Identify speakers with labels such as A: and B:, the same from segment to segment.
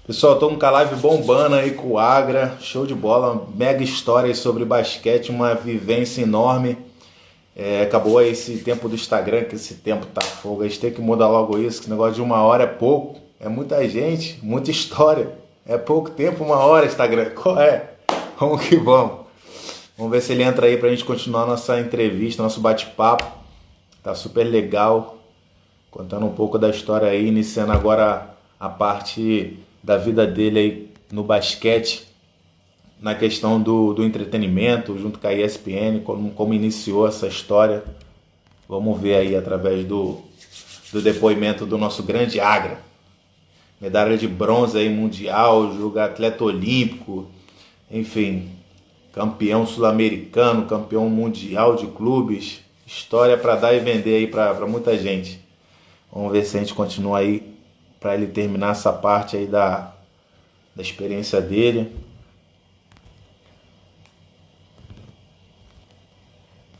A: Pessoal, tô com a live bombando aí com o Agra, show de bola, uma mega história aí sobre basquete, uma vivência enorme. Acabou aí esse tempo do Instagram, que esse tempo tá fogo, a gente tem que mudar logo isso, que negócio de 1 hora é pouco, é muita gente, muita história, é pouco tempo, 1 hora Instagram, qual é? Vamos que vamos. Vamos ver se ele entra aí pra gente continuar nossa entrevista, nosso bate-papo, tá super legal, contando um pouco da história aí, iniciando agora a parte da vida dele aí no basquete, na questão do entretenimento, junto com a ESPN, como iniciou essa história. Vamos ver aí através do depoimento do nosso grande Agra. Medalha de bronze aí mundial, jogar atleta olímpico, enfim, campeão sul-americano, campeão mundial de clubes. História para dar e vender aí para muita gente. Vamos ver se a gente continua aí para ele terminar essa parte aí da experiência dele.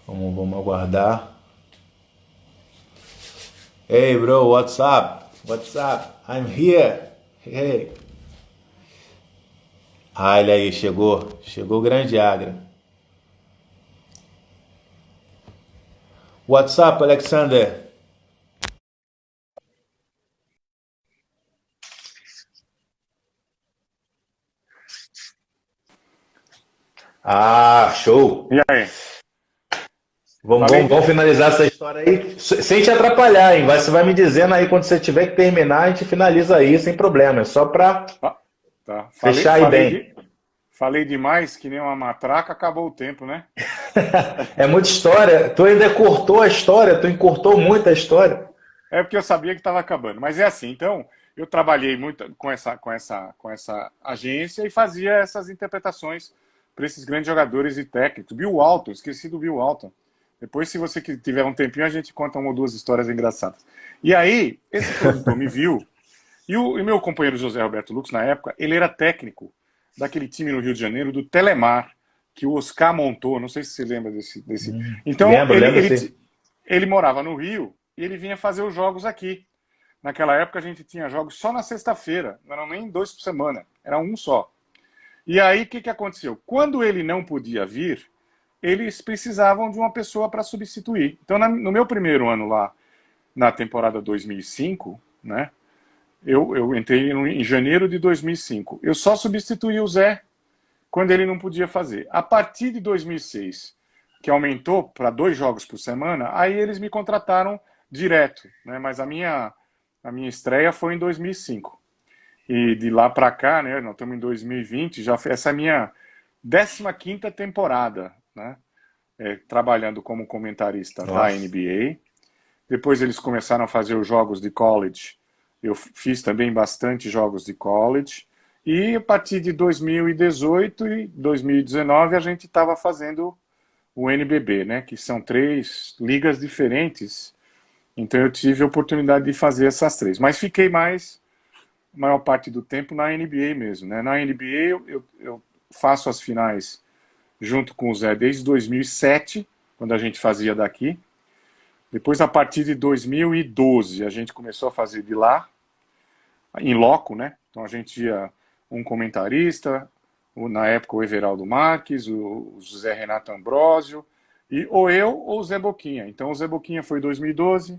A: Vamos aguardar. Hey bro, what's up? What's up? I'm here. Hey. Ah, ele aí, chegou. Chegou o grande Agra. What's up, Alexander? Ah, show.
B: E aí?
A: Vamos,
B: Falei
A: vamos,
B: de...
A: vamos finalizar essa história aí sem te atrapalhar, hein? Você vai me dizendo aí quando você tiver que terminar, a gente finaliza aí sem problema. É só pra
B: Ah, tá.
A: fechar aí bem.
B: Falei demais, que nem uma matraca, acabou o tempo, né?
A: É muita história. Tu ainda cortou a história, tu encurtou muito a história.
B: É porque eu sabia que estava acabando. Mas é assim, então, eu trabalhei muito com essa agência e fazia essas interpretações para esses grandes jogadores e técnicos. Bill Walton, esqueci do Bill Walton. Depois, se você tiver um tempinho, a gente conta uma ou duas histórias engraçadas. E aí, esse produtor me viu, e meu companheiro José Roberto Lux, na época, ele era técnico daquele time no Rio de Janeiro, do Telemar, que o Oscar montou, não sei se você lembra desse. Então,
A: Lembro, lembro sim.
B: ele morava no Rio e ele vinha fazer os jogos aqui. Naquela época a gente tinha jogos só na sexta-feira, não eram nem dois por semana, era um só. E aí o que aconteceu? Quando ele não podia vir, eles precisavam de uma pessoa para substituir. Então, no meu primeiro ano lá, na temporada 2005, né, eu entrei em janeiro de 2005. Eu só substituí o Zé quando ele não podia fazer. A partir de 2006, que aumentou para 2 jogos por semana, aí eles me contrataram direto, né? Mas a minha estreia foi em 2005. E de lá para cá, né, nós estamos em 2020, já foi essa minha 15ª temporada, né? Trabalhando como comentarista da
A: Nossa.
B: NBA. Depois eles começaram a fazer os jogos de college. Eu fiz também bastante jogos de college. E a partir de 2018 e 2019 a gente estava fazendo o NBB, né? Que são 3 ligas diferentes. Então eu tive a oportunidade de fazer essas 3. Mas fiquei mais, a maior parte do tempo, na NBA mesmo, né? Na NBA eu faço as finais junto com o Zé desde 2007, quando a gente fazia daqui. Depois, a partir de 2012, a gente começou a fazer de lá, em loco, né? Então a gente ia um comentarista, na época o Everaldo Marques, o José Renato Ambrosio, e ou eu ou o Zé Boquinha. Então o Zé Boquinha foi em 2012,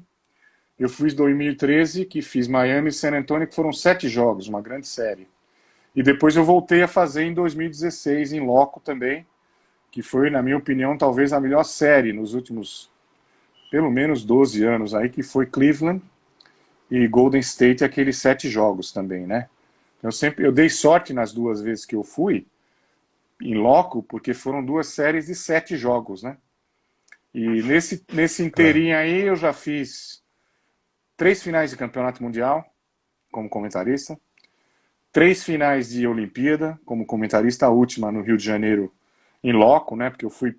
B: eu fiz 2013, que fiz Miami e San Antonio, que foram 7 jogos, uma grande série. E depois eu voltei a fazer em 2016, em loco também, que foi, na minha opinião, talvez a melhor série nos últimos pelo menos 12 anos aí, que foi Cleveland e Golden State, aqueles 7 jogos também, né? Eu dei sorte nas 2 vezes que eu fui em loco, porque foram 2 séries de 7 jogos, né? E nesse inteirinho aí eu já fiz 3 finais de campeonato mundial como comentarista, 3 finais de Olimpíada como comentarista, a última no Rio de Janeiro em loco, né? Porque eu fui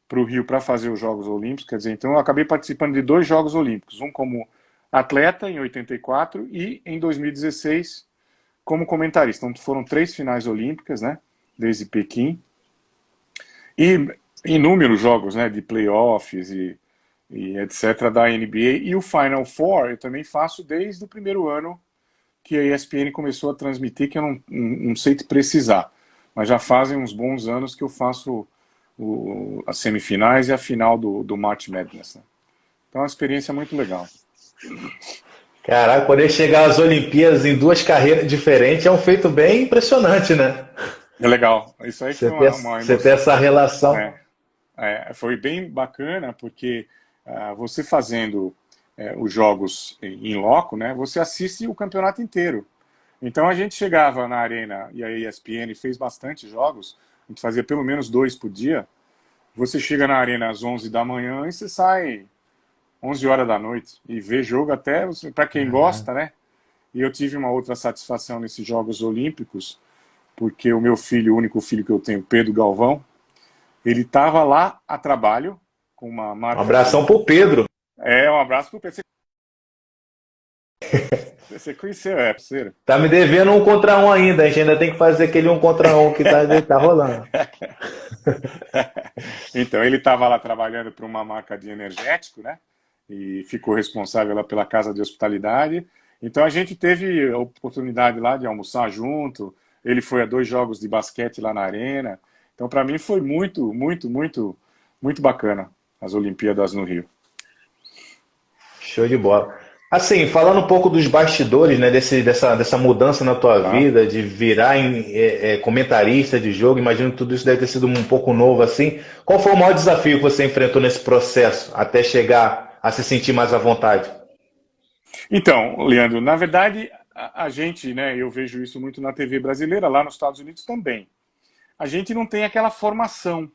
B: para o Rio para fazer os Jogos Olímpicos, quer dizer, então eu acabei participando de 2 Jogos Olímpicos, um como atleta em 84 e em 2016 como comentarista. Então foram 3 finais olímpicas, né, desde Pequim, e inúmeros jogos, né, de playoffs e etc. da NBA, e o Final Four eu também faço desde o primeiro ano que a ESPN começou a transmitir, que eu não sei te precisar, mas já fazem uns bons anos que eu faço as semifinais e a final do March Madness, né? Então é uma experiência muito legal.
A: Caraca, poder chegar às Olimpíadas em duas carreiras diferentes é um feito bem impressionante, né?
B: É legal. Isso aí foi uma
A: Você ter
B: emoção.
A: essa relação.
B: É, foi bem bacana, porque você fazendo os jogos em loco, né, você assiste o campeonato inteiro. Então a gente chegava na arena, e a ESPN fez bastante jogos, a gente fazia pelo menos 2 por dia. Você chega na arena às 11 da manhã e você sai 11 horas da noite. E vê jogo até, para quem gosta, né? E eu tive uma outra satisfação nesses Jogos Olímpicos, porque o meu filho, o único filho que eu tenho, Pedro Galvão, ele estava lá a trabalho com uma
A: Um
B: marca
A: abração pro Pedro.
B: um abraço pro Pedro. Você conheceu, parceiro?
A: Tá me devendo um contra um ainda. A gente ainda tem que fazer aquele um contra um que tá rolando.
B: Então, ele estava lá trabalhando para uma marca de energético, né? E ficou responsável lá pela casa de hospitalidade. Então, a gente teve a oportunidade lá de almoçar junto. Ele foi a 2 jogos de basquete lá na arena. Então, para mim, foi muito, muito, muito, muito bacana as Olimpíadas no Rio.
A: Show de bola. Assim, falando um pouco dos bastidores, né, dessa mudança na tua
B: Tá?
A: vida, de virar comentarista de jogo, imagino que tudo isso deve ter sido um pouco novo assim. Qual foi o maior desafio que você enfrentou nesse processo, até chegar a se sentir mais à vontade?
B: Então, Leandro, na verdade, a gente, né, eu vejo isso muito na TV brasileira, lá nos Estados Unidos também. A gente não tem aquela formação,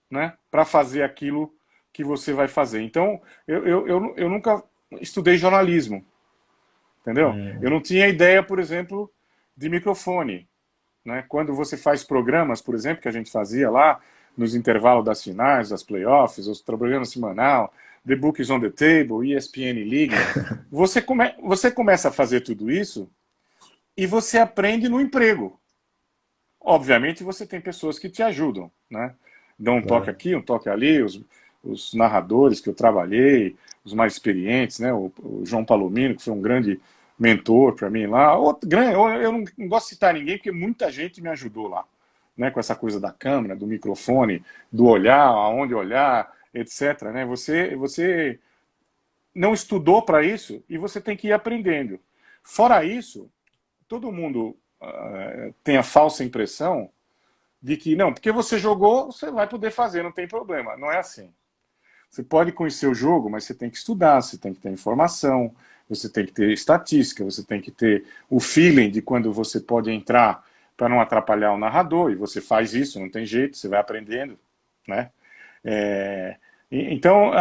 B: né, para fazer aquilo que você vai fazer. Então, eu nunca estudei jornalismo, entendeu? Eu não tinha ideia, por exemplo, de microfone, né? Quando você faz programas, por exemplo, que a gente fazia lá nos intervalos das finais, das playoffs, os programas semanal, The Book is on the Table, ESPN League, você começa a fazer tudo isso e você aprende no emprego. Obviamente você tem pessoas que te ajudam, né? Dão um toque aqui, um toque ali, os narradores que eu trabalhei, os mais experientes, né? O João Palomino, que foi um grande mentor para mim lá. Eu não gosto de citar ninguém, porque muita gente me ajudou lá, né? Com essa coisa da câmera, do microfone, do olhar, aonde olhar, etc. Né? Você não estudou para isso e você tem que ir aprendendo. Fora isso, todo mundo tem a falsa impressão de que, não, porque você jogou, você vai poder fazer, não tem problema. Não é assim. Você pode conhecer o jogo, mas você tem que estudar, você tem que ter informação, você tem que ter estatística, você tem que ter o feeling de quando você pode entrar para não atrapalhar o narrador, e você faz isso, não tem jeito, você vai aprendendo, né? Então,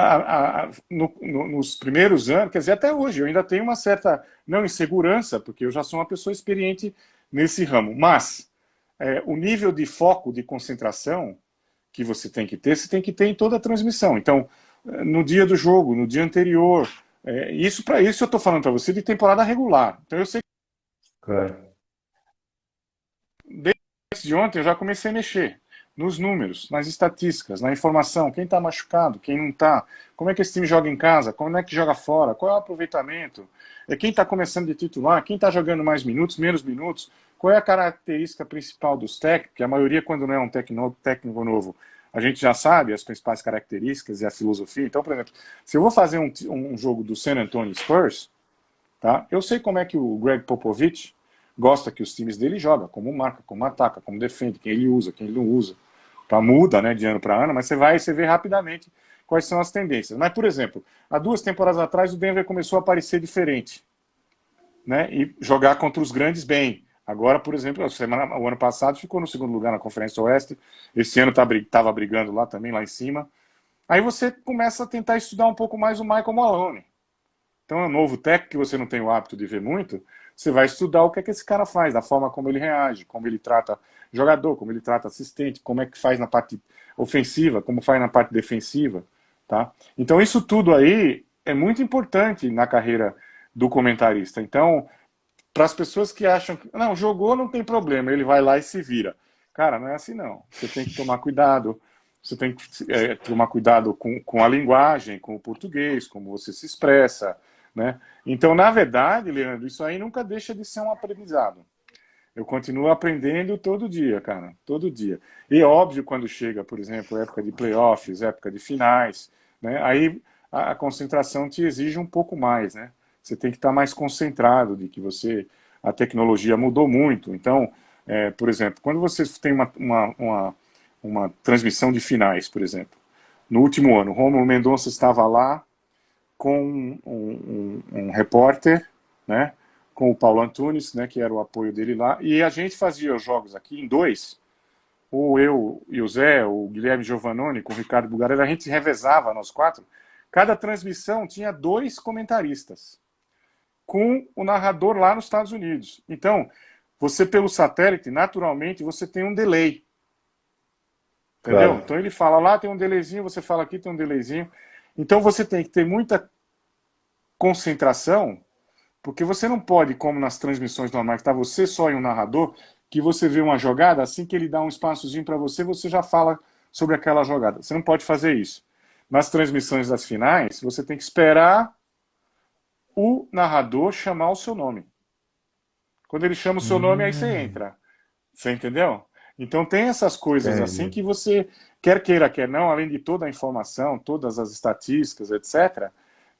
B: nos primeiros anos, quer dizer, até hoje, eu ainda tenho uma certa, não insegurança, porque eu já sou uma pessoa experiente nesse ramo, mas o nível de foco, de concentração que você tem que ter, você tem que ter em toda a transmissão. Então, no dia do jogo, no dia anterior, para isso eu estou falando para você de temporada regular. Então, eu sei que desde de ontem eu já comecei a mexer nos números, nas estatísticas, na informação, quem está machucado, quem não está, como é que esse time joga em casa, como é que joga fora, qual é o aproveitamento, quem está começando de titular, quem está jogando mais minutos, menos minutos, qual é a característica principal dos técnicos, que a maioria, quando não é um técnico novo, a gente já sabe as principais características e a filosofia. Então, por exemplo, se eu vou fazer um jogo do San Antonio Spurs, tá? Eu sei como é que o Greg Popovich gosta que os times dele jogam, como marca, como ataca, como defende, quem ele usa, quem ele não usa. Tá, muda, né, de ano para ano, mas você vê rapidamente quais são as tendências. Mas, por exemplo, há 2 temporadas atrás o Denver começou a aparecer diferente, né, e jogar contra os grandes bem. Agora, por exemplo, o ano passado ficou no 2º lugar na Conferência Oeste, esse ano estava brigando lá também, lá em cima. Aí você começa a tentar estudar um pouco mais o Michael Malone. Então é um novo técnico que você não tem o hábito de ver muito, você vai estudar o que é que esse cara faz, da forma como ele reage, como ele trata jogador, como ele trata assistente, como é que faz na parte ofensiva, como faz na parte defensiva, tá? Então isso tudo aí é muito importante na carreira do comentarista. Então, para as pessoas que acham que, não, jogou, não tem problema, ele vai lá e se vira. Cara, não é assim não. Você tem que tomar cuidado, você tem que tomar cuidado com a linguagem, com o português, como você se expressa, né? Então, na verdade, Leandro, isso aí nunca deixa de ser um aprendizado. Eu continuo aprendendo todo dia, cara, todo dia. E é óbvio quando chega, por exemplo, época de playoffs, época de finais, né? Aí a concentração te exige um pouco mais, né? Você tem que estar mais concentrado de que a tecnologia mudou muito. Então, por exemplo, quando você tem uma transmissão de finais, por exemplo, no último ano, Rômulo Mendonça estava lá com um repórter, né? Com o Paulo Antunes, né, que era o apoio dele lá, e a gente fazia os jogos aqui em dois, ou eu e o Zé, o Guilherme Giovannone com o Ricardo Bugarelli, a gente revezava nós quatro. Cada transmissão tinha dois comentaristas, com o narrador lá nos Estados Unidos. Então, você pelo satélite, naturalmente, você tem um delay. Entendeu?
A: Claro.
B: Então ele fala lá, tem um delayzinho, você fala aqui, tem um delayzinho. Então você tem que ter muita concentração, porque você não pode, como nas transmissões normais, tá você só e um narrador, que você vê uma jogada, assim que ele dá um espaçozinho para você, você já fala sobre aquela jogada. Você não pode fazer isso. Nas transmissões das finais, você tem que esperar o narrador chamar o seu nome. Quando ele chama o seu nome, aí você
A: Hum,
B: entra. Você entendeu? Então tem essas coisas assim
A: entendi.
B: que você, quer queira, quer não, além de toda a informação, todas as estatísticas, etc.,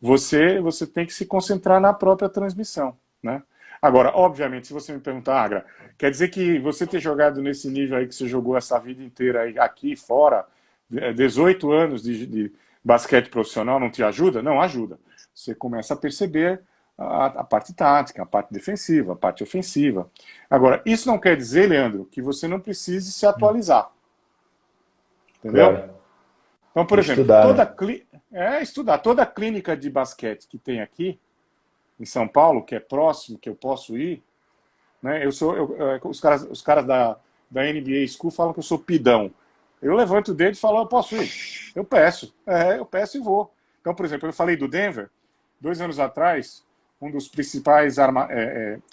B: você tem que se concentrar na própria transmissão, né? Agora, obviamente, se você me perguntar, Agra, quer dizer que você ter jogado nesse nível aí que você jogou essa vida inteira aí, aqui fora, 18 anos de basquete profissional não te ajuda? Não, ajuda. Você começa a perceber a parte tática, a parte defensiva, a parte ofensiva. Agora, isso não quer dizer, Leandro, que você não precise se atualizar, entendeu?
A: Claro.
B: Então, por exemplo,
A: Estudar, né?
B: estudar toda a clínica de basquete que tem aqui em São Paulo, que é próximo, que eu posso ir, né? Os caras da NBA School falam que eu sou pidão. Eu levanto o dedo e falo, eu posso ir. Eu peço e vou. Então, por exemplo, eu falei do Denver, 2 anos atrás, um dos principais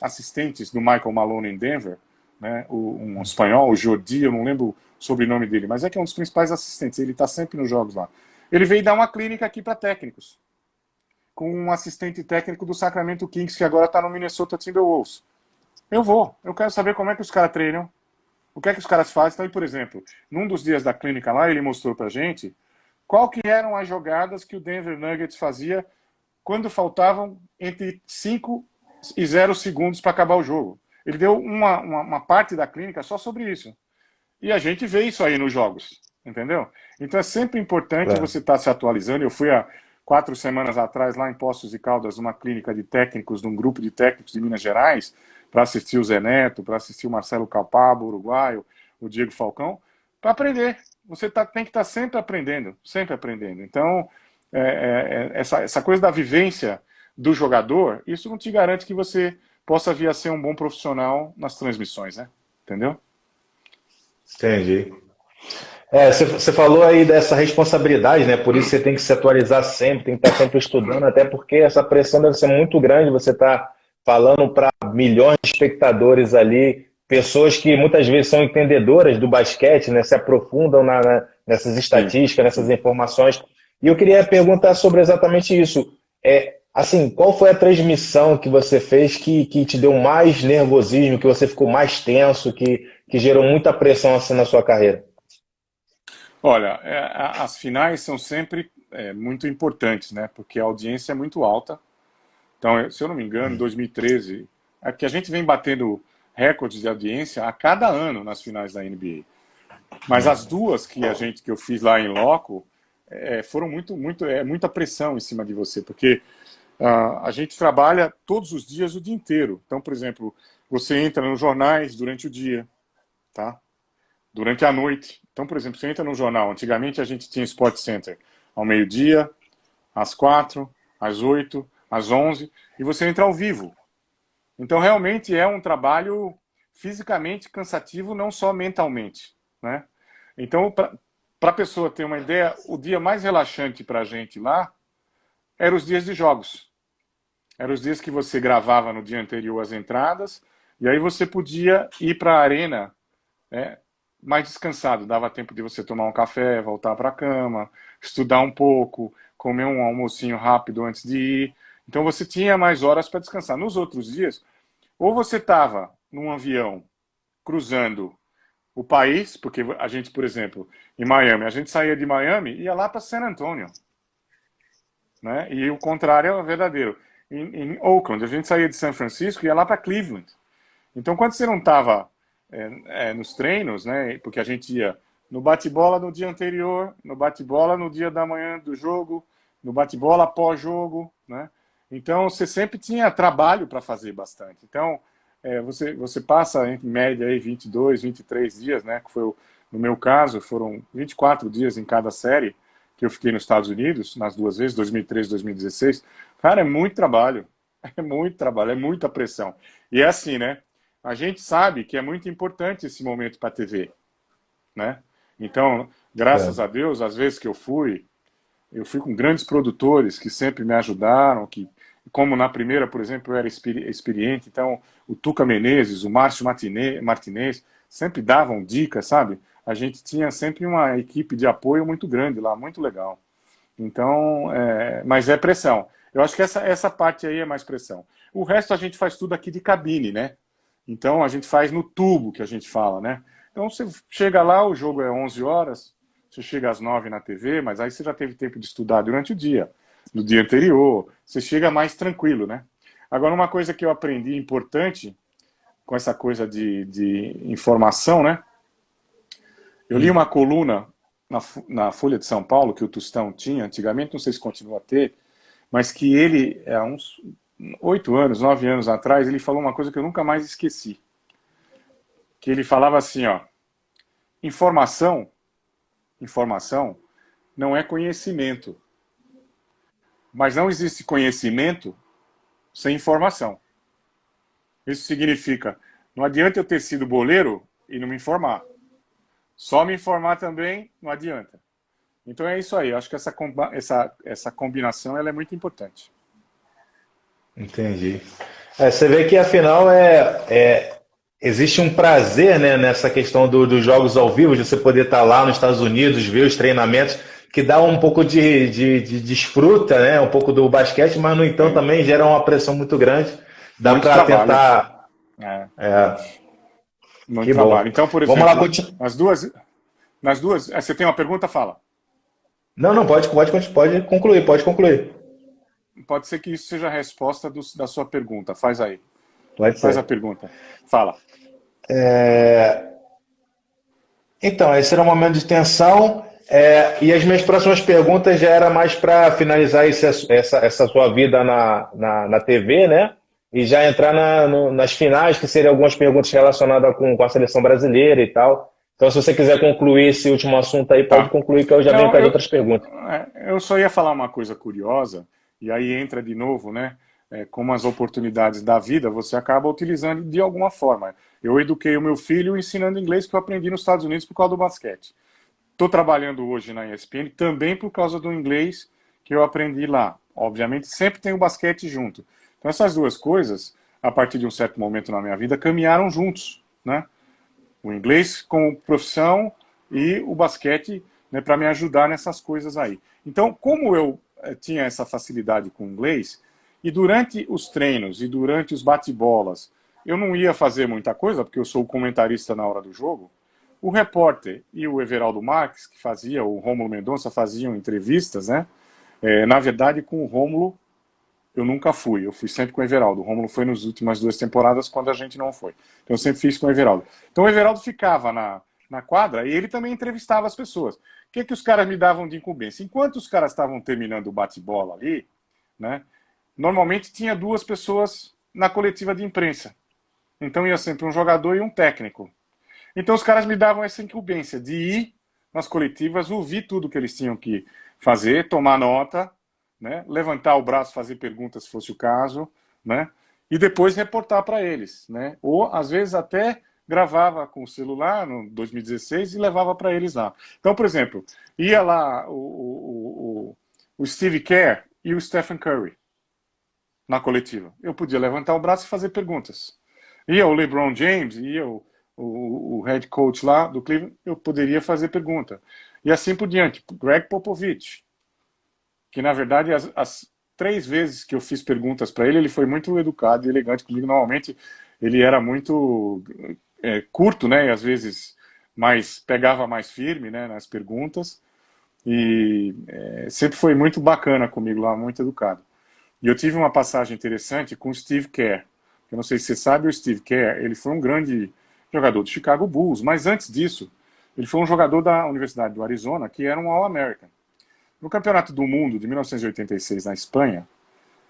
B: assistentes do Michael Malone em Denver, né, um espanhol, o Jordi, eu não lembro o sobrenome dele, mas é que é um dos principais assistentes, ele está sempre nos jogos lá. Ele veio dar uma clínica aqui para técnicos, com um assistente técnico do Sacramento Kings, que agora está no Minnesota Timberwolves. Eu quero saber como é que os caras treinam, o que é que os caras fazem. Então, por exemplo, num dos dias da clínica lá, ele mostrou pra gente qual que eram as jogadas que o Denver Nuggets fazia quando faltavam entre 5 e 0 segundos para acabar o jogo. Ele deu uma parte da clínica só sobre isso. E a gente vê isso aí nos jogos, entendeu? Então é sempre importante
A: Claro.
B: você estar se atualizando. Eu fui há 4 semanas atrás lá em Poços de Caldas, numa clínica de técnicos, de um grupo de técnicos de Minas Gerais, para assistir o Zé Neto, para assistir o Marcelo Calpabo, uruguaio, o Diego Falcão, para aprender. Tem que estar sempre aprendendo, sempre aprendendo. Então, essa coisa da vivência do jogador, isso não te garante que você possa vir a ser um bom profissional nas transmissões, né? Entendeu?
A: Entendi. Você falou aí dessa responsabilidade, né? Por isso você tem que se atualizar sempre, tem que estar sempre estudando, até porque essa pressão deve ser muito grande. Você está falando para milhões de espectadores ali, pessoas que muitas vezes são entendedoras do basquete, né? Se aprofundam nessas
B: Sim,
A: estatísticas, nessas
B: sim.
A: informações. E eu queria perguntar sobre exatamente isso. Assim, qual foi a transmissão que você fez que te deu mais nervosismo, que você ficou mais tenso, que gerou muita pressão assim na sua carreira?
B: Olha, as finais são sempre muito importantes, né? Porque a audiência é muito alta. Então, se eu não me engano, em 2013, é que a gente vem batendo recordes de audiência a cada ano nas finais da NBA. Mas as duas que eu fiz lá em loco foram muita pressão em cima de você, porque a gente trabalha todos os dias o dia inteiro. Então, por exemplo, você entra nos jornais durante o dia, tá? Durante a noite. Então, por exemplo, você entra no jornal. Antigamente a gente tinha Sport Center ao meio-dia, às 4, às 8, às 11, e você entra ao vivo. Então, realmente é um trabalho fisicamente cansativo, não só mentalmente, né? Então, para a pessoa ter uma ideia, o dia mais relaxante para a gente lá eram os dias de jogos. Eram os dias que você gravava no dia anterior as entradas, e aí você podia ir para a arena, né, mais descansado. Dava tempo de você tomar um café, voltar para a cama, estudar um pouco, comer um almocinho rápido antes de ir. Então você tinha mais horas para descansar. Nos outros dias, ou você estava num avião cruzando o país, porque a gente, por exemplo, em Miami, a gente saía de Miami e ia lá para San Antonio, né? E o contrário é o verdadeiro. Em Oakland, a gente saía de São Francisco e ia lá para Cleveland. Então, quando você não estava nos treinos, né? Porque a gente ia no bate-bola no dia anterior, no bate-bola no dia da manhã do jogo, no bate-bola pós-jogo, né? Então, você sempre tinha trabalho para fazer bastante. Então, você passa, em média, aí 22, 23 dias, né? Que foi, no meu caso, foram 24 dias em cada série que eu fiquei nos Estados Unidos, nas duas vezes, 2013 e 2016. Cara, é muito trabalho. É muito trabalho, é muita pressão. E é assim, né? A gente sabe que é muito importante esse momento para a TV, né? Então, graças
A: Certo.
B: a Deus, às vezes que eu fui com grandes produtores que sempre me ajudaram, que, como na primeira, por exemplo, eu era experiente, então o Tuca Menezes, o Márcio Martinez, sempre davam dicas, sabe? A gente tinha sempre uma equipe de apoio muito grande lá, muito legal. Então, mas é pressão. Eu acho que essa parte aí é mais pressão. O resto a gente faz tudo aqui de cabine, né? Então a gente faz no tubo, que a gente fala, né? Então você chega lá, o jogo é 11 horas, você chega às 9 na TV, mas aí você já teve tempo de estudar durante o dia, no dia anterior, você chega mais tranquilo, né? Agora, uma coisa que eu aprendi importante com essa coisa de informação, né? Eu li uma coluna na Folha de São Paulo, que o Tostão tinha antigamente, não sei se continua a ter, mas que ele, há uns 8 anos, 9 anos atrás, ele falou uma coisa que eu nunca mais esqueci. Que ele falava assim, ó, informação, informação não é conhecimento, mas não existe conhecimento sem informação. Isso significa, não adianta eu ter sido boleiro e não me informar. Só me informar também não adianta. Então é isso aí, eu acho que essa combinação ela é muito importante.
A: Entendi. Você vê que afinal existe um prazer, né, nessa questão dos jogos ao vivo, de você poder estar lá nos Estados Unidos, ver os treinamentos, que dá um pouco de desfruta, né, um pouco do basquete, mas no entanto
B: Sim.
A: também gera uma pressão muito grande. Dá
B: Muito
A: para
B: trabalho.
A: tentar.
B: É,
A: É,
B: muito
A: que
B: trabalho.
A: bom.
B: Então, por
A: Vamos lá
B: exemplo,
A: continuar.
B: nas duas, você tem uma pergunta? Fala.
A: Não, não, pode concluir, pode concluir.
B: Pode ser que isso seja a resposta da sua pergunta. Faz aí.
A: Pode
B: Faz a
A: ser.
B: pergunta. Fala.
A: Então, esse era um momento de tensão. E as minhas próximas perguntas já era mais para finalizar essa sua vida na TV, né? E já entrar nas finais, que seriam algumas perguntas relacionadas com a seleção brasileira e tal. Então, se você quiser concluir esse último assunto aí, pode
B: Tá.
A: concluir, que eu já venho
B: Não,
A: com as outras perguntas.
B: eu só ia falar uma coisa curiosa, e aí entra de novo, né? Como as oportunidades da vida, você acaba utilizando de alguma forma. Eu eduquei o meu filho ensinando inglês que eu aprendi nos Estados Unidos por causa do basquete. Estou trabalhando hoje na ESPN também por causa do inglês que eu aprendi lá. Obviamente, sempre tem o basquete junto. Então, essas duas coisas, a partir de um certo momento na minha vida, caminharam juntos, né? O inglês como profissão e o basquete, né, para me ajudar nessas coisas aí. Então, como eu tinha essa facilidade com o inglês, e durante os treinos e durante os bate-bolas, eu não ia fazer muita coisa, porque eu sou o comentarista na hora do jogo, o repórter e o Everaldo Marques, que fazia, o Rômulo Mendonça, faziam entrevistas, né? Na verdade, com o Rômulo, eu nunca fui. Eu fui sempre com o Everaldo. O Rômulo foi nas últimas 2 temporadas, quando a gente não foi. Então, eu sempre fiz com o Everaldo. Então, o Everaldo ficava na quadra e ele também entrevistava as pessoas. O que os caras me davam de incumbência? Enquanto os caras estavam terminando o bate-bola ali, né? Normalmente tinha 2 pessoas na coletiva de imprensa. Então, ia sempre um jogador e um técnico. Então os caras me davam essa incumbência de ir nas coletivas, ouvir tudo que eles tinham que fazer, tomar nota, né, levantar o braço, fazer perguntas se fosse o caso, né, e depois reportar para eles, né, ou às vezes até gravava com o celular no 2016 e levava para eles lá. Então, por exemplo, ia lá o Steve Kerr e o Stephen Curry na coletiva. Eu podia levantar o braço e fazer perguntas. Ia o LeBron James, ia o head coach lá do Cleveland, eu poderia fazer pergunta. E assim por diante. Greg Popovich, que na verdade as 3 vezes que eu fiz perguntas para ele, ele foi muito educado e elegante comigo. Normalmente ele era muito curto, né? E às vezes pegava mais firme, né, nas perguntas. E sempre foi muito bacana comigo lá, muito educado. E eu tive uma passagem interessante com o Steve Kerr. Eu não sei se você sabe, o Steve Kerr, ele foi um grande jogador do Chicago Bulls, mas antes disso, ele foi um jogador da Universidade do Arizona, que era um All-American. No Campeonato do Mundo de 1986, na Espanha,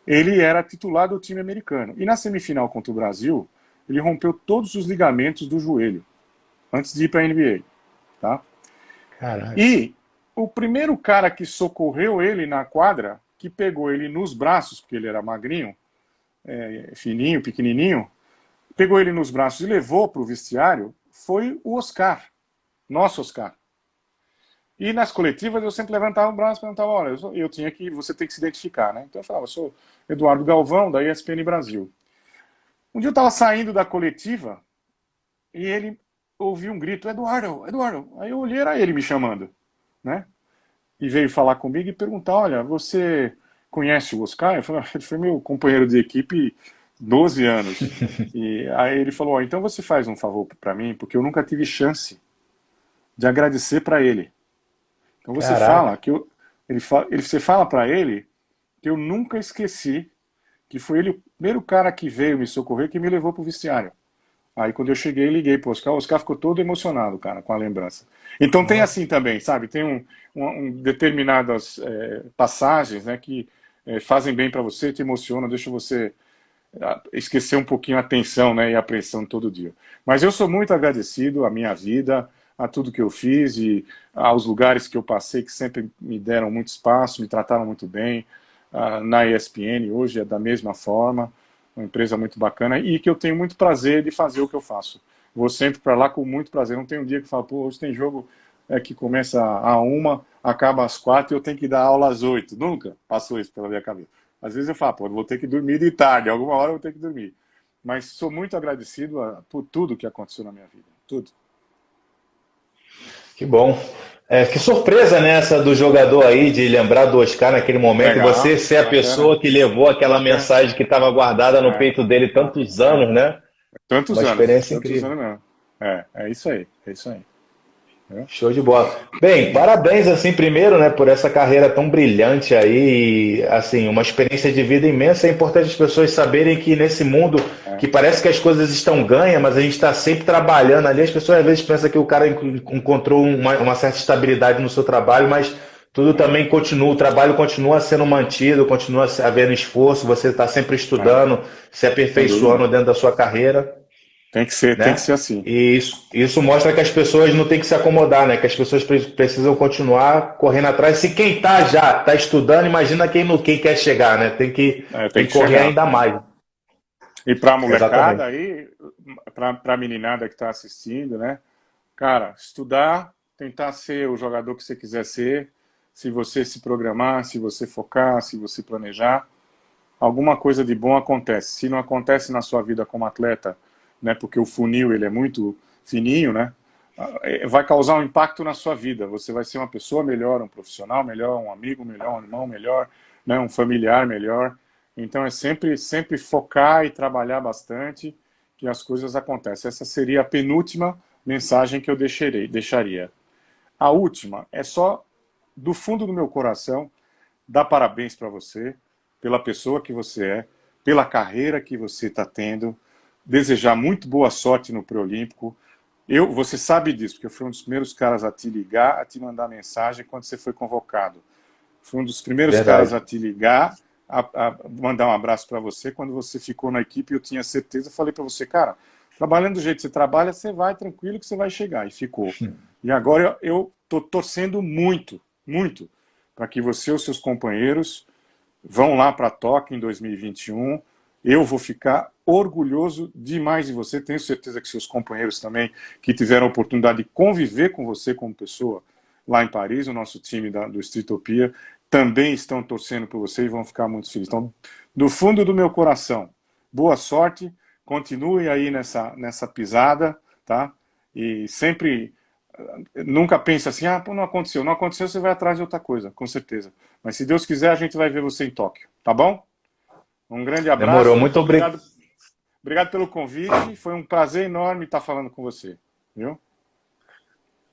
B: ele era titular do time americano. E na semifinal contra o Brasil, ele rompeu todos os ligamentos do joelho, antes de ir para a NBA. Tá?
A: Caralho.
B: E o primeiro cara que socorreu ele na quadra, que pegou ele nos braços, porque ele era magrinho, fininho, pequenininho, pegou ele nos braços e levou para o vestiário, foi o Oscar, nosso Oscar. E nas coletivas eu sempre levantava o braço e perguntava, olha, você tem que se identificar, né? Então eu falava, eu sou Eduardo Galvão, da ESPN Brasil. Um dia eu estava saindo da coletiva e ele ouviu um grito, Eduardo, Eduardo. Aí eu olhei, era ele me chamando, né? E veio falar comigo e perguntar, olha, você conhece o Oscar? Eu falei, ele foi meu companheiro de equipe 12 anos. E aí ele falou, oh, então você faz um favor para mim, porque eu nunca tive chance de agradecer para ele. Então você
A: Caraca.
B: fala que você fala para ele que eu nunca esqueci que foi ele o primeiro cara que veio me socorrer que me levou pro vestiário. Aí quando eu cheguei, liguei pro Oscar, o Oscar ficou todo emocionado, cara, com a lembrança. Então tem
A: Nossa.
B: assim também, sabe? Tem determinadas passagens, né, que fazem bem para você, te emocionam, deixam você esquecer um pouquinho a tensão, né, e a pressão todo dia. Mas eu sou muito agradecido à minha vida, a tudo que eu fiz e aos lugares que eu passei que sempre me deram muito espaço, me trataram muito bem. Na ESPN hoje é da mesma forma, uma empresa muito bacana e que eu tenho muito prazer de fazer o que eu faço. Vou sempre para lá com muito prazer. Não tem um dia que eu falo, pô, hoje tem jogo que começa a 1, acaba às 4 e eu tenho que dar aula às 8. Nunca passou isso pela minha cabeça. Às vezes eu falo, pô, eu vou ter que dormir de tarde, alguma hora eu vou ter que dormir. Mas sou muito agradecido por tudo que aconteceu na minha vida. Tudo.
A: Que bom. Que surpresa, né, essa do jogador aí, de lembrar do Oscar naquele momento e você
B: Legal,
A: ser a
B: bacana,
A: pessoa que levou aquela
B: bacana.
A: mensagem que estava guardada no
B: É,
A: peito dele tantos
B: é.
A: anos, né? Uma experiência
B: Tantos
A: incrível.
B: anos mesmo. É isso aí, é isso aí. É.
A: Show de bola. Bem, parabéns assim primeiro, né, por essa carreira tão brilhante aí, e, assim, uma experiência de vida imensa. É importante as pessoas saberem que nesse mundo
B: É.
A: que parece que as coisas estão ganhas, mas a gente está sempre trabalhando ali. As pessoas às vezes pensam que o cara encontrou uma certa estabilidade no seu trabalho, mas tudo também continua, o trabalho continua sendo mantido, continua havendo esforço, você está sempre
B: É,
A: estudando, se
B: sem dúvida.
A: aperfeiçoando dentro da sua carreira,
B: Tem que
A: né?
B: ser assim.
A: E isso mostra que as pessoas não têm que se acomodar, né? Que as pessoas precisam continuar correndo atrás. Se quem tá já tá estudando, imagina quem quer chegar, né?
B: Tem
A: Tem que
B: que
A: correr
B: chegar.
A: ainda mais.
B: E para a molecada
A: Exatamente.
B: aí, para a meninada que está assistindo, né? Cara, estudar, tentar ser o jogador que você quiser ser, se você se programar, se você focar, se você planejar, alguma coisa de bom acontece. Se não acontece na sua vida como atleta, né, porque o funil ele é muito fininho, né, vai causar um impacto na sua vida. Você vai ser uma pessoa melhor, um profissional melhor, um amigo melhor, um irmão melhor, né, um familiar melhor. Então é sempre focar e trabalhar bastante que as coisas acontecem. Essa seria a penúltima mensagem que eu deixaria. A última é só do fundo do meu coração dar parabéns para você pela pessoa que você é, pela carreira que você está tendo, desejar muito boa sorte no pré-olímpico. Você sabe disso, porque eu fui um dos primeiros caras a te ligar, a te mandar mensagem quando você foi convocado. Fui um dos primeiros caras
A: Verdade.
B: a te ligar, a mandar um abraço para você quando você ficou na equipe. Eu tinha certeza, falei para você, cara, trabalhando do jeito que você trabalha, você vai tranquilo que você vai chegar. E ficou. E agora eu estou torcendo muito, muito, para que você e os seus companheiros vão lá para Tóquio em 2021. Eu vou ficar orgulhoso demais de você. Tenho certeza que seus companheiros também, que tiveram a oportunidade de conviver com você como pessoa lá em Paris, o nosso time do Streetopia, também estão torcendo por você e vão ficar muito felizes. Então, do fundo do meu coração, boa sorte, continue aí nessa pisada, tá? E sempre, nunca pense assim, pô, não aconteceu. Não aconteceu, você vai atrás de outra coisa, com certeza. Mas se Deus quiser, a gente vai ver você em Tóquio. tá bom? Um grande abraço,
A: Demorou. Muito
B: muito
A: obrigado.
B: obrigado, obrigado pelo convite. Foi um prazer enorme estar falando com você, viu?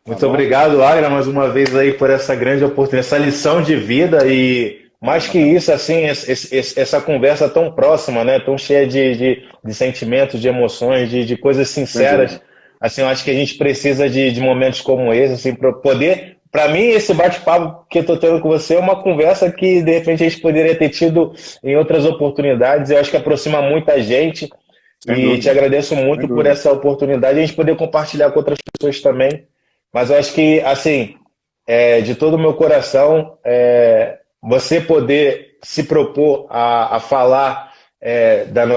B: Tá
A: Muito
B: bom?
A: obrigado, Agra, mais uma vez aí por essa grande oportunidade, essa lição de vida e mais que
B: Exatamente.
A: isso, assim, essa conversa tão próxima, né? Tão cheia de sentimentos, de emoções, de coisas
B: Sem
A: sinceras.
B: dúvida.
A: Assim, eu acho que a gente precisa de momentos como esse, assim, para poder. Para mim, esse bate-papo que eu estou tendo com você é uma conversa que de repente a gente poderia ter tido em outras oportunidades. Eu acho que aproxima muita gente
B: Sem
A: e te
B: dúvida.
A: agradeço
B: Sem
A: muito por
B: dúvida.
A: essa oportunidade e a gente poder compartilhar com outras pessoas também. Mas eu acho que, assim, de todo o meu coração, você poder se propor a falar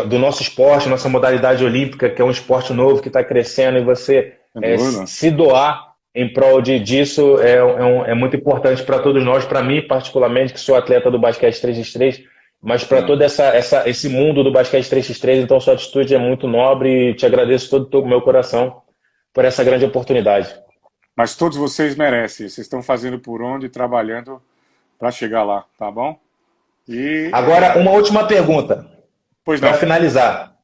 A: do nosso esporte, nossa modalidade olímpica, que é um esporte novo que está crescendo, e você
B: Sem dúvida.
A: se doar em prol disso é muito importante para todos nós, para mim particularmente, que sou atleta do basquete 3x3, mas para
B: Sim.
A: todo esse mundo do basquete 3x3, então sua atitude é muito nobre e te agradeço todo o meu coração por essa grande oportunidade.
B: Mas todos vocês merecem. Vocês estão fazendo por onde, trabalhando para chegar lá, tá bom? E,
A: Agora, uma última pergunta,
B: pois
A: para
B: não,
A: finalizar.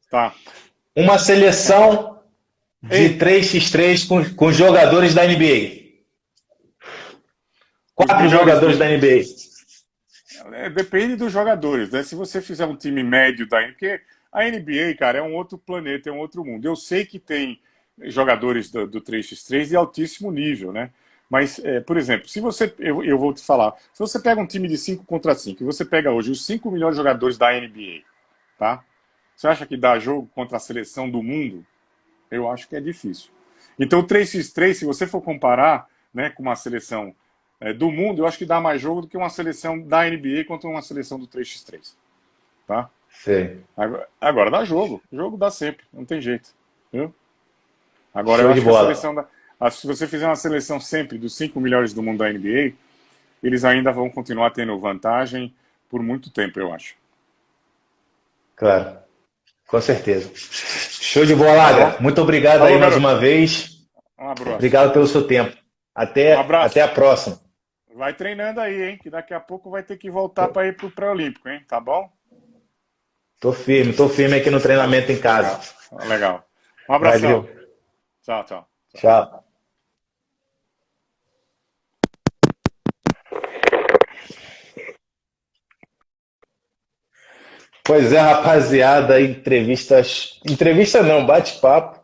B: tá.
A: Uma seleção de
B: Eita,
A: 3x3 com jogadores da NBA.
B: os
A: Quatro
B: melhores
A: jogadores
B: do.
A: da NBA.
B: Depende dos jogadores, né? Se você fizer um time médio da NBA, porque a NBA, cara, é um outro planeta, é um outro mundo. Eu sei que tem jogadores do 3x3 de altíssimo nível, né? Mas, por exemplo, se você. Eu vou te falar. Se você pega um time de 5 contra 5 e você pega hoje os 5 melhores jogadores da NBA, tá? Você acha que dá jogo contra a seleção do mundo? Eu acho que é difícil. Então, o 3x3, se você for comparar, né, com uma seleção do mundo, eu acho que dá mais jogo do que uma seleção da NBA contra uma seleção do 3x3. Tá?
A: Sei.
B: Agora dá jogo. Jogo dá sempre. Não tem jeito. Viu? Agora, eu
A: Show de
B: acho que a
A: bola.
B: seleção se você fizer uma seleção sempre dos 5 melhores do mundo da NBA, eles ainda vão continuar tendo vantagem por muito tempo, eu acho.
A: Claro, com certeza. Show de bola,
B: Tá
A: Agra.
B: bom?
A: Muito obrigado aí
B: Falou,
A: mais
B: garoto.
A: uma vez.
B: Um abraço.
A: Obrigado pelo seu tempo.
B: Um
A: Até a
B: abraço.
A: próxima.
B: Vai treinando aí, hein? Que daqui a pouco vai ter que voltar para ir pro pré-olímpico, hein? Tá bom?
A: Tô firme aqui no treinamento em casa.
B: Legal. Legal. Um abração.
A: Valeu.
B: Tchau, tchau.
A: Tchau. Pois é, rapaziada, entrevistas. Entrevista não, bate-papo.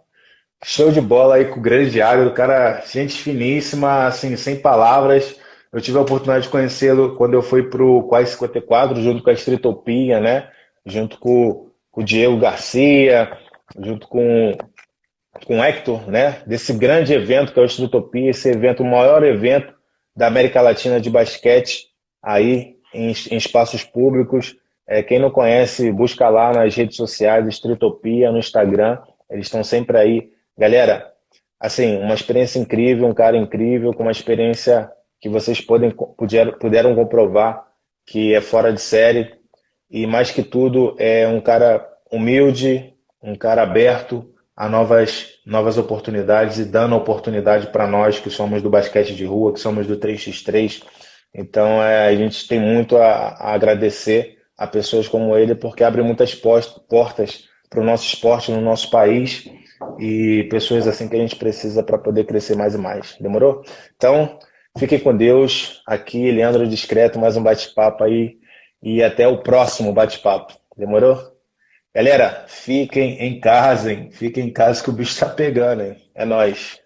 A: Show de bola aí com o grande Agro, cara, gente finíssima, assim, sem palavras. Eu tive a oportunidade de conhecê-lo quando eu fui pro Quase 54, junto com a Estritopia, né? Junto com o Diego Garcia, junto com o Hector, né? Desse grande evento que é o Estritopia, esse evento, o maior evento da América Latina de basquete, aí em espaços públicos. Quem não conhece, busca lá nas redes sociais, Estritopia, no Instagram, eles estão sempre aí. Galera, assim, uma experiência incrível, um cara incrível, com uma experiência que vocês puderam comprovar que é fora de série e mais que tudo é um cara humilde, um cara aberto a novas oportunidades e dando oportunidade para nós que somos do basquete de rua, que somos do 3x3. Então a gente tem muito a agradecer a pessoas como ele porque abre muitas portas para o nosso esporte no nosso país e pessoas assim que a gente precisa para poder crescer mais e mais. Demorou? Então, fiquem com Deus. Aqui, Leandro Discreto, mais um bate-papo aí. E até o próximo bate-papo. Demorou? Galera, fiquem em casa, hein? Fiquem em casa que o bicho tá pegando, hein? É nóis.